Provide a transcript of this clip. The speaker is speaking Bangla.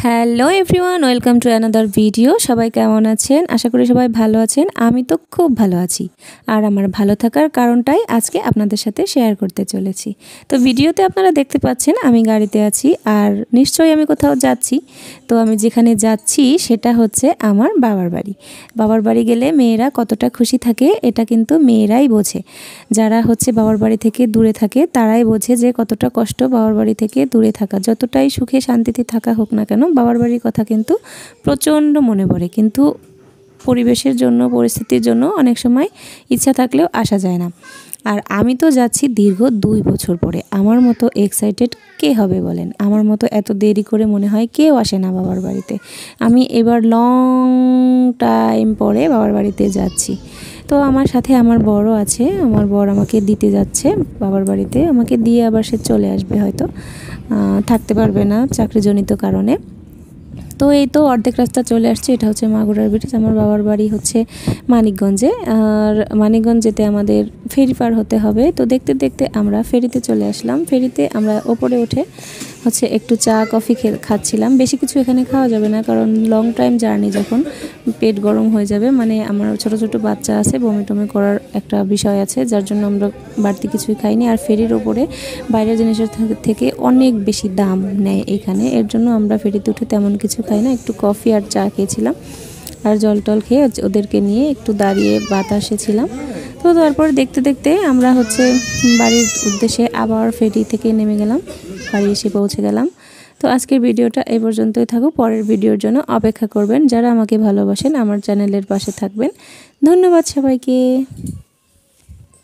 Hello everyone, welcome to another video. সবাই কেমন আছেন? আশা করি সবাই ভালো আছেন। আমি তো খুব ভালো আছি, আর আমার ভালো থাকার কারণটাই আজকে আপনাদের সাথে শেয়ার করতে চলেছি। তো ভিডিওতে আপনারা দেখতে পাচ্ছেন আমি গাড়িতে আছি, আর নিশ্চয়ই আমি কোথাও যাচ্ছি। তো আমি যেখানে যাচ্ছি সেটা হচ্ছে আমার বাবার বাড়ি। বাবার বাড়ি গেলে মেয়েরা কতটা খুশি থাকে এটা কিন্তু মেয়েরাই বোঝে। যারা হচ্ছে বাবার বাড়ি থেকে দূরে থাকে তারাই বোঝে যে কতটা কষ্ট বাবার বাড়ি থেকে দূরে থাকা। যতটাই সুখে শান্তিতে থাকা হোক না কেন, বাবার বাড়ির কথা কিন্তু প্রচণ্ড মনে পড়ে। কিন্তু পরিবেশের জন্য, পরিস্থিতির জন্য অনেক সময় ইচ্ছা থাকলেও আসা যায় না। আর আমি তো যাচ্ছি দীর্ঘ 2 বছর পরে। আমার মতো এক্সাইটেড কে হবে বলেন? আমার মতো এত দেরি করে মনে হয় কেউ আসে না বাবার বাড়িতে। আমি এবার লং টাইম পরে বাবার বাড়িতে যাচ্ছি। তো আমার সাথে আমার বড় আছে, আমার বর আমাকে দিতে যাচ্ছে বাবার বাড়িতে। আমাকে দিয়ে আবার সে চলে আসবে, হয়তো থাকতে পারবে না চাকরিজনিত কারণে। তো এই তো অর্ধেক রাস্তা চলে আসছে। এটা হচ্ছে মাগুরার ব্রিজ। আমার বাবার বাড়ি হচ্ছে মানিকগঞ্জে, আর মানিকগঞ্জ যেতে আমাদের ফেরি পার হতে হবে। তো দেখতে দেখতে আমরা ফেরিতে চলে আসলাম। ফেরিতে আমরা ওপরে উঠে হচ্ছে একটু চা কফি খাচ্ছিলাম। বেশি কিছু এখানে খাওয়া যাবে না, কারণ লং টাইম জার্নি, যখন পেট গরম হয়ে যাবে। মানে আমার ছোট ছোট বাচ্চা আছে, বমি টমি করার একটা বিষয় আছে, যার জন্য আমরা বাড়তি কিছুই খাইনি। আর ফেরির ওপরে বাইরের জিনিসের থেকে অনেক বেশি দাম নেয় এখানে, এর জন্য আমরা ফেরিতে উঠে তেমন কিছু খাই না। একটু কফি আর চা খেয়েছিলাম, আর জল টল খেয়ে ওদেরকে নিয়ে একটু দাঁড়িয়ে বাতাসে ছিলাম। তো তারপর দেখতে দেখতে আমরা হচ্ছে বাড়ির উদ্দেশ্যে আবার ফেরি থেকে নেমে গেলাম, বাড়ি এসে পৌঁছে গেলাম। তো আজকের ভিডিওটা এই পর্যন্তই থাকুক। পরের ভিডিওর জন্য অপেক্ষা করবেন। যারা আমাকে ভালোবাসেন আমার চ্যানেলের পাশে থাকবেন। ধন্যবাদ সবাইকে।